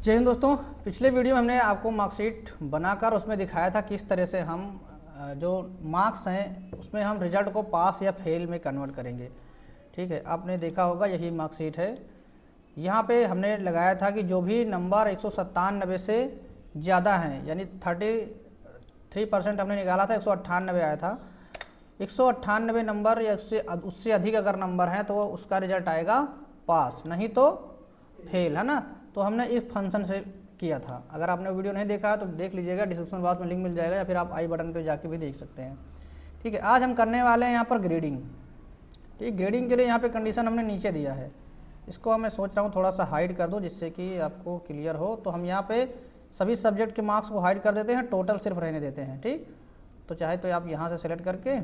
जय हिंद दोस्तों। पिछले वीडियो में हमने आपको मार्कशीट बनाकर उसमें दिखाया था किस तरह से हम जो मार्क्स हैं उसमें हम रिजल्ट को पास या फेल में कन्वर्ट करेंगे। ठीक है, आपने देखा होगा यही मार्कशीट है। यहाँ पे हमने लगाया था कि जो भी नंबर 197 से ज़्यादा हैं, यानी 33% हमने निकाला था, 198 आया था। 198 नंबर या उससे अधिक अगर नंबर हैं तो उसका रिजल्ट आएगा पास, नहीं तो फेल, है ना। तो हमने इस फंक्शन से किया था। अगर आपने वीडियो नहीं देखा तो देख लीजिएगा, डिस्क्रिप्शन बॉक्स में लिंक मिल जाएगा या फिर आप आई बटन पे जाके भी देख सकते हैं। ठीक है, आज हम करने वाले हैं यहाँ पर ग्रेडिंग। ठीक, ग्रेडिंग के लिए यहाँ पे कंडीशन हमने नीचे दिया है, इसको मैं सोच रहा हूँ थोड़ा सा हाइड कर दूँ जिससे कि आपको क्लियर हो। तो हम यहाँ पे सभी सब्जेक्ट के मार्क्स को हाइड कर देते हैं, टोटल सिर्फ रहने देते हैं। ठीक, तो चाहे तो आप यहाँ से सेलेक्ट करके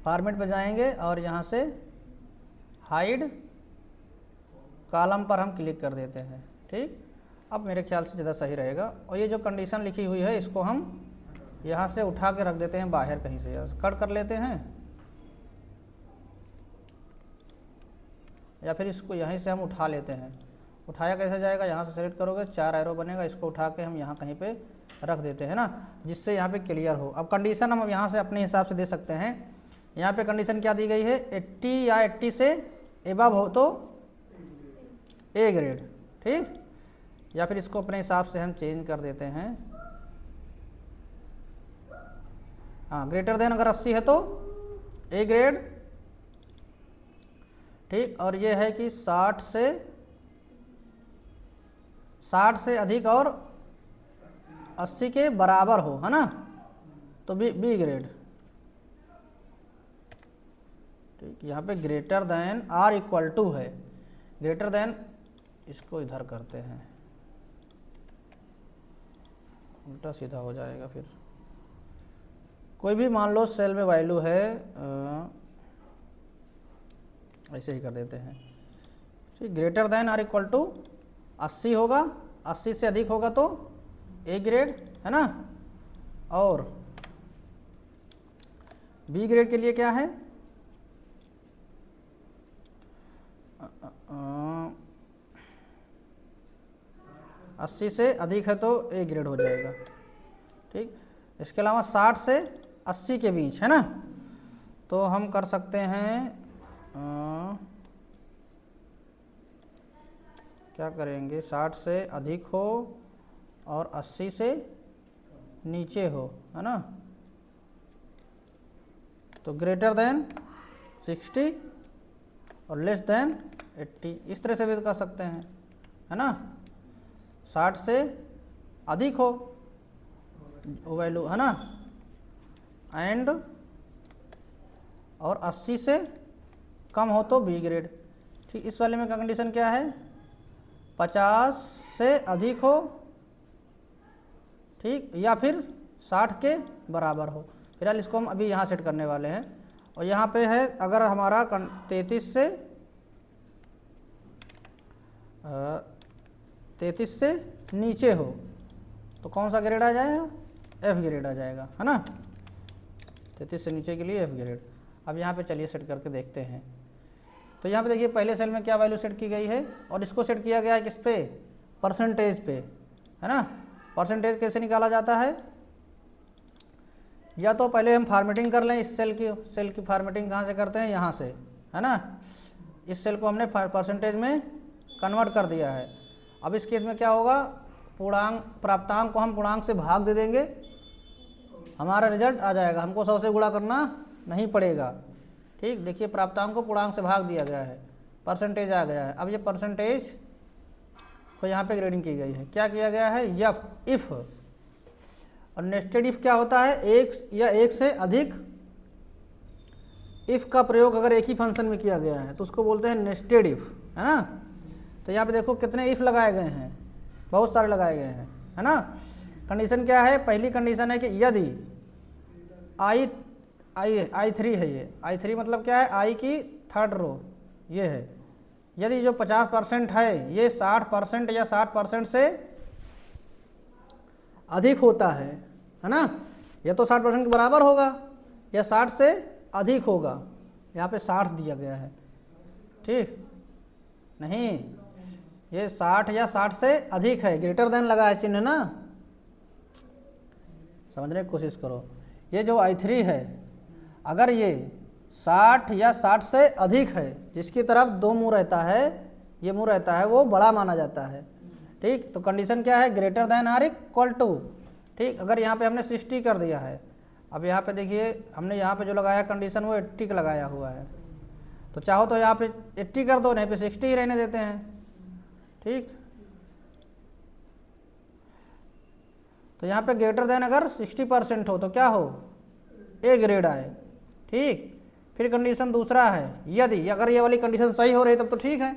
फॉर्मेट पे जाएंगे और यहाँ से हाइड कॉलम पर हम क्लिक कर देते हैं। ठीक, अब मेरे ख्याल से ज़्यादा सही रहेगा। और ये जो कंडीशन लिखी हुई है इसको हम यहाँ से उठा के रख देते हैं बाहर, कहीं से कट कर लेते हैं, या फिर इसको यहीं से हम उठा लेते हैं। उठाया कैसे जाएगा, यहाँ से सेलेक्ट करोगे, 4 एरो बनेगा, इसको उठा के हम यहाँ कहीं पे रख देते हैं ना, जिससे यहाँ पे क्लियर हो। अब कंडीशन हम यहाँ से अपने हिसाब से दे सकते हैं। यहाँ पे कंडीशन क्या दी गई है, 80 या 80 से एबव हो तो ए ग्रेड। ठीक, या फिर इसको अपने हिसाब से हम चेंज कर देते हैं। हाँ, ग्रेटर देन अगर 80 है तो ए ग्रेड। ठीक, और ये है कि 60 से अधिक और 80 के बराबर हो, है ना, तो बी ग्रेड। ठीक, यहाँ पे greater than or equal to है, ग्रेटर देन, इसको इधर करते हैं, उल्टा सीधा हो जाएगा। फिर कोई भी मान लो सेल में वैल्यू है, ऐसे ही कर देते हैं। ठीक, greater than or equal to 80 होगा, 80 से अधिक होगा तो ए ग्रेड, है ना। और बी ग्रेड के लिए क्या है, 80 से अधिक है तो ए ग्रेड हो जाएगा। ठीक, इसके अलावा 60 से 80 के बीच, है ना, तो हम कर सकते हैं क्या करेंगे, 60 से अधिक हो और 80 से नीचे हो, है ना, तो ग्रेटर देन 60 और लेस देन 80, इस तरह से भी कर सकते हैं, है ना। 60 से अधिक हो वैल्यू, है ना, एंड और 80 से कम हो तो बी ग्रेड। ठीक, इस वाले में का कंडीशन क्या है, 50 से अधिक हो, ठीक, या फिर 60 के बराबर हो। फिलहाल इसको हम अभी यहाँ सेट करने वाले हैं। और यहाँ पे है अगर हमारा 33 से नीचे हो तो कौन सा ग्रेड आ जाएगा, एफ ग्रेड आ जाएगा, है ना। 33 से नीचे के लिए एफ ग्रेड। अब यहाँ पे चलिए सेट करके देखते हैं। तो यहाँ पे देखिए पहले सेल में क्या वैल्यू सेट की गई है, और इसको सेट किया गया है किस पे, परसेंटेज पे, है ना। परसेंटेज कैसे निकाला जाता है, या तो पहले हम फार्मेटिंग कर लें, इस सेल की फार्मेटिंग कहाँ से करते हैं, यहाँ से, है ना। इस सेल को हमने परसेंटेज में कन्वर्ट कर दिया है। अब इस केस में क्या होगा, प्राप्तांक को हम पूर्णांक से भाग दे देंगे, हमारा रिजल्ट आ जाएगा, हमको 100 से गुणा करना नहीं पड़ेगा। ठीक, देखिए प्राप्तांक को पूर्णांक से भाग दिया गया है, परसेंटेज आ गया है। अब ये परसेंटेज को यहाँ पे ग्रेडिंग की गई है, क्या किया गया है, इफ और नेस्टेड इफ क्या होता है, एक या एक से अधिक इफ का प्रयोग अगर एक ही फंक्शन में किया गया है तो उसको बोलते हैं नेस्टेड इफ, है ना। तो यहाँ पे देखो कितने इफ लगाए गए हैं, बहुत सारे लगाए गए हैं, है ना। कंडीशन क्या है, पहली कंडीशन है कि यदि I3 है, ये I3 मतलब क्या है, I की थर्ड रो ये है, यदि जो 50% है ये 60% या 60% से अधिक होता है ना, या तो 60% के बराबर होगा या 60 से अधिक होगा, यहाँ पे 60 दिया गया है। ठीक, नहीं ये 60 या 60 से अधिक है, ग्रेटर देन लगा है चिन्ह ना, समझने की कोशिश करो। ये जो I3 है अगर ये 60 या 60 से अधिक है, जिसकी तरफ दो मुंह रहता है, ये मुंह रहता है, वो बड़ा माना जाता है। ठीक, तो कंडीशन क्या है, greater than or equal to. ठीक, अगर यहाँ पे हमने 60 कर दिया है, अब यहाँ पे देखिए हमने यहाँ पे जो लगाया कंडीशन वो 80 का लगाया हुआ है, तो चाहो तो यहाँ पे 80 कर दो, नहीं पे 60 ही रहने देते हैं। ठीक, तो यहाँ पे ग्रेटर देन अगर 60% हो तो क्या हो, ए ग्रेड आए। ठीक, फिर कंडीशन दूसरा है, यदि अगर ये वाली कंडीशन सही हो रही तब तो ठीक है,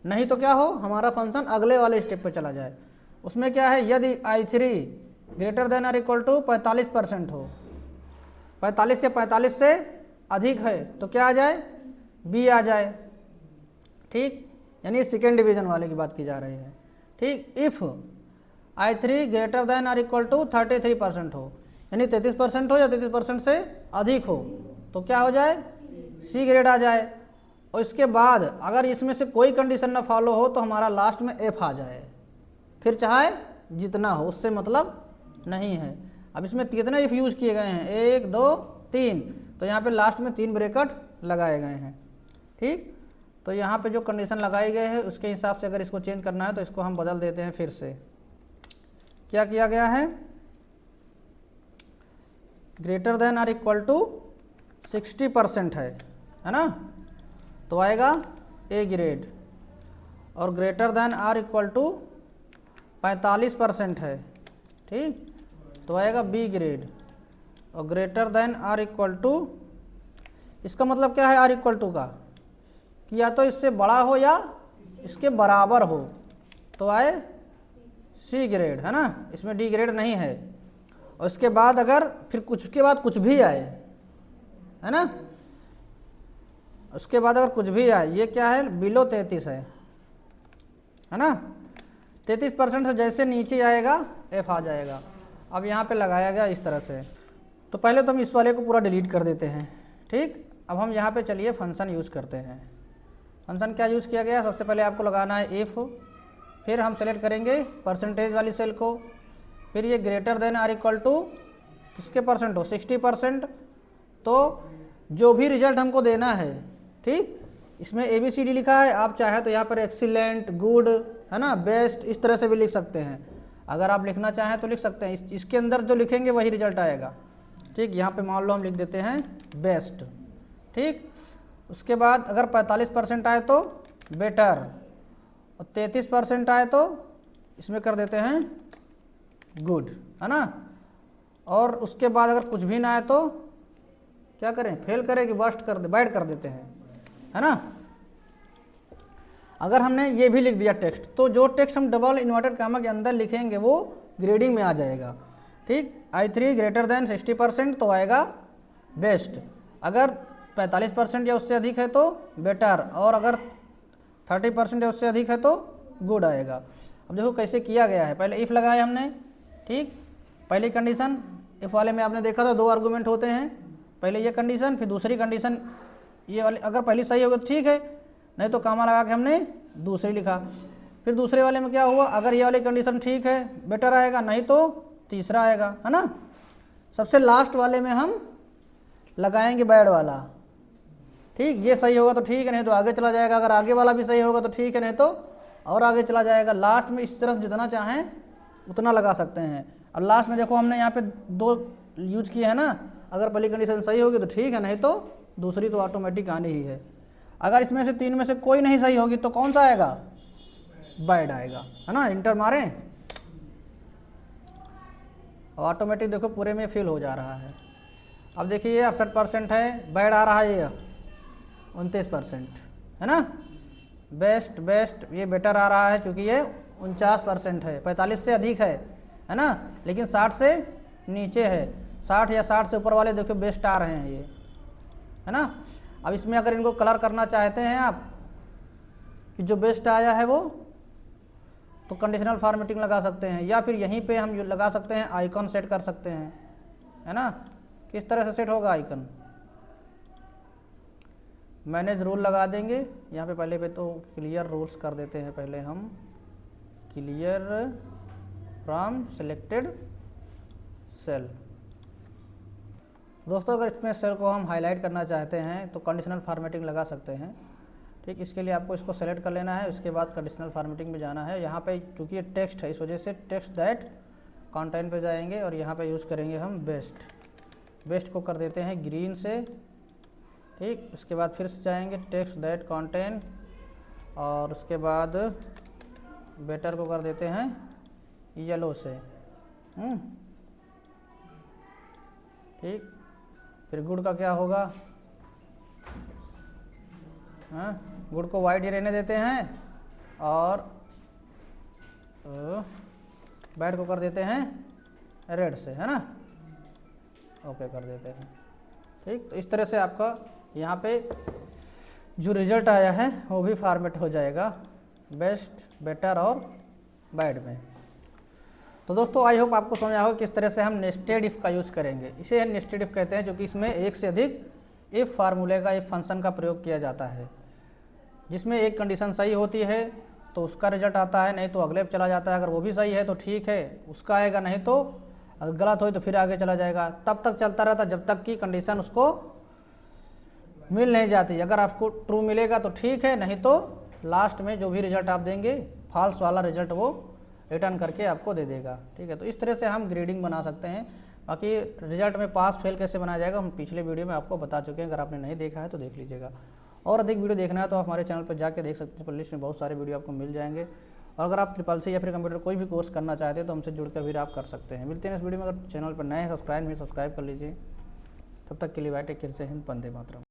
नहीं तो क्या हो, हमारा फंक्शन अगले वाले स्टेप पे चला जाए। उसमें क्या है, यदि I3 greater than or equal to 45% हो, 45 या 45 से अधिक है तो क्या आ जाए, बी आ जाए। ठीक, यानी सेकेंड डिवीजन वाले की बात की जा रही है। ठीक, if I3 greater than or equal to 33% हो, यानी 33% हो या 33% से अधिक हो तो क्या हो जाए, सी ग्रेड आ जाए। और इसके बाद अगर इसमें से कोई कंडीशन ना फॉलो हो तो हमारा लास्ट में एफ आ जाए, फिर चाहे जितना हो, उससे मतलब नहीं है। अब इसमें कितने इफ यूज किए गए हैं, 1 2 3, तो यहाँ पे लास्ट में 3 ब्रैकेट लगाए गए हैं। ठीक, तो यहाँ पे जो कंडीशन लगाई गई है उसके हिसाब से अगर इसको चेंज करना है तो इसको हम बदल देते हैं। फिर से क्या किया गया है, greater than or equal to 60% है ना, तो आएगा ए ग्रेड, और greater than or equal to 45% है, ठीक, तो आएगा बी ग्रेड, और greater than or equal to, इसका मतलब क्या है आर इक्वल टू का, कि या तो इससे बड़ा हो या इसके बराबर हो तो आए सी ग्रेड, है ना, इसमें डी ग्रेड नहीं है। और इसके बाद अगर फिर कुछ के बाद कुछ भी आए, है ना, उसके बाद अगर कुछ भी आए, ये क्या है, बिलो 33 है ना, 33% से जैसे नीचे आएगा एफ आ जाएगा। अब यहाँ पे लगाया गया इस तरह से, तो पहले तो हम इस वाले को पूरा डिलीट कर देते हैं। ठीक, अब हम यहाँ पे चलिए फंक्शन यूज़ करते हैं। फंक्शन क्या यूज़ किया गया, सबसे पहले आपको लगाना है इफ़, फिर हम सेलेक्ट करेंगे परसेंटेज वाली सेल को, फिर ये greater than or equal to किसके परसेंट हो, 60%, तो जो भी रिजल्ट हमको देना है, ठीक, इसमें ABCD लिखा है, आप चाहे तो यहाँ पर एक्सीलेंट, गुड, है ना, बेस्ट, इस तरह से भी लिख सकते हैं। अगर आप लिखना चाहें तो लिख सकते हैं, इसके अंदर जो लिखेंगे वही रिजल्ट आएगा। ठीक, यहाँ पे मान लो हम लिख देते हैं बेस्ट। ठीक, उसके बाद अगर 45% आए तो बेटर, और 33% आए तो इसमें कर देते हैं गुड, है ना, और उसके बाद अगर कुछ भी ना आए तो क्या करें, फेल करें कि वर्स्ट कर दे, बैड कर देते हैं, है ना। अगर हमने ये भी लिख दिया टेक्स्ट, तो जो टेक्स्ट हम डबल इन्वर्टेड कामा के अंदर लिखेंगे वो ग्रेडिंग में आ जाएगा। ठीक, I3 ग्रेटर देन 60% तो आएगा बेस्ट, अगर 45% या उससे अधिक है तो बेटर, और अगर 30% या उससे अधिक है तो गुड आएगा। अब देखो कैसे किया गया है, पहले इफ़ लगाया हमने, ठीक, पहली कंडीशन इफ़ वाले में आपने देखा था 2 आर्गूमेंट होते हैं, पहले ये कंडीशन, फिर दूसरी कंडीशन ये वाली, अगर पहली सही होगी तो ठीक है, नहीं तो कामा लगा के हमने दूसरी लिखा। फिर दूसरे वाले में क्या हुआ, अगर ये वाली कंडीशन ठीक है बेटर आएगा, नहीं तो तीसरा आएगा, है ना। सबसे लास्ट वाले में हम लगाएंगे बैड वाला। ठीक, ये सही होगा तो ठीक है, नहीं तो आगे चला जाएगा, अगर आगे वाला भी सही होगा तो ठीक है, नहीं तो और आगे चला जाएगा। लास्ट में इस तरफ जितना चाहें उतना लगा सकते हैं। और लास्ट में देखो हमने यहाँ पे 2 यूज किए हैं ना, अगर पहली कंडीशन सही होगी तो ठीक है, नहीं तो दूसरी तो ऑटोमेटिक आनी ही है। अगर इसमें से 3 में से कोई नहीं सही होगी तो कौन सा आएगा, बैड आएगा, है ना। इंटर मारें, ऑटोमेटिक देखो पूरे में फिल हो जा रहा है। अब देखिए ये 68% है, बैड आ रहा है ये 29%, है ना। बेस्ट बेस्ट ये बेटर आ रहा है क्योंकि ये 49% है, 45 से अधिक है ना, लेकिन 60 से नीचे है। 60 या 60 से ऊपर वाले देखो बेस्ट आ रहे हैं ये, है ना। अब इसमें अगर इनको कलर करना चाहते हैं आप कि जो बेस्ट आया है वो, तो कंडीशनल फॉर्मेटिंग लगा सकते हैं, या फिर यहीं पे हम लगा सकते हैं आइकन सेट कर सकते हैं, है ना। किस तरह से सेट होगा आइकन, मैनेज रूल लगा देंगे यहाँ पे। पहले पे तो क्लियर रूल्स कर देते हैं, पहले हम क्लियर फ्रॉम सिलेक्टेड सेल। दोस्तों अगर इसमें सेल को हम हाईलाइट करना चाहते हैं तो कंडीशनल फॉर्मेटिंग लगा सकते हैं। ठीक, इसके लिए आपको इसको सेलेक्ट कर लेना है, उसके बाद कंडीशनल फॉर्मेटिंग में जाना है। यहाँ पे चूँकि ये टेक्स्ट है इस वजह से टेक्स्ट दैट कंटेंट पे जाएंगे और यहाँ पे यूज़ करेंगे हम बेस्ट को कर देते हैं ग्रीन से। ठीक, उसके बाद फिर से जाएंगे टेक्स्ट दैट कंटेंट और उसके बाद बेटर को कर देते हैं येलो से। ठीक, फिर गुड का क्या होगा, गुड को वाइट ही रहने देते हैं और बैड को कर देते हैं रेड से, है ना। ओके कर देते हैं। ठीक, तो इस तरह से आपका यहाँ पे जो रिजल्ट आया है वो भी फॉर्मेट हो जाएगा बेस्ट, बेटर और बैड में। तो दोस्तों आई होप आपको समझ आएगा किस तरह से हम नेस्टेड इफ़ का यूज़ करेंगे। इसे नेस्टेड इफ़ कहते हैं, जो कि इसमें एक से अधिक इफ़ फार्मूले का, इफ़ फंक्शन का प्रयोग किया जाता है, जिसमें एक कंडीशन सही होती है तो उसका रिजल्ट आता है, नहीं तो अगले पे चला जाता है। अगर वो भी सही है तो ठीक है उसका आएगा, नहीं तो अगर गलत हो तो फिर आगे चला जाएगा। तब तक चलता रहता जब तक कि कंडीशन उसको मिल नहीं जाती। अगर आपको ट्रू मिलेगा तो ठीक है, नहीं तो लास्ट में जो भी रिजल्ट आप देंगे फॉल्स वाला रिजल्ट वो रिटर्न करके आपको दे देगा। ठीक है, तो इस तरह से हम ग्रेडिंग बना सकते हैं। बाकी रिजल्ट में पास फेल कैसे बनाया जाएगा हम पिछले वीडियो में आपको बता चुके हैं, अगर आपने नहीं देखा है तो देख लीजिएगा। और अधिक वीडियो देखना है तो आप हमारे चैनल पर जाके देख सकते हैं, प्लेलिस्ट में बहुत सारे वीडियो आपको मिल जाएंगे। और अगर आप ट्रिपल सी या फिर कंप्यूटर कोई भी कोर्स करना चाहते हैं तो हमसे जुड़कर भी आप कर सकते हैं। मिलते हैं इस वीडियो में। अगर चैनल पर नए हैं सब्सक्राइब नहीं सब्सक्राइब कर लीजिए। तब तक के लिए बाय, टेक केयर, जय हिंद, वंदे मातरम।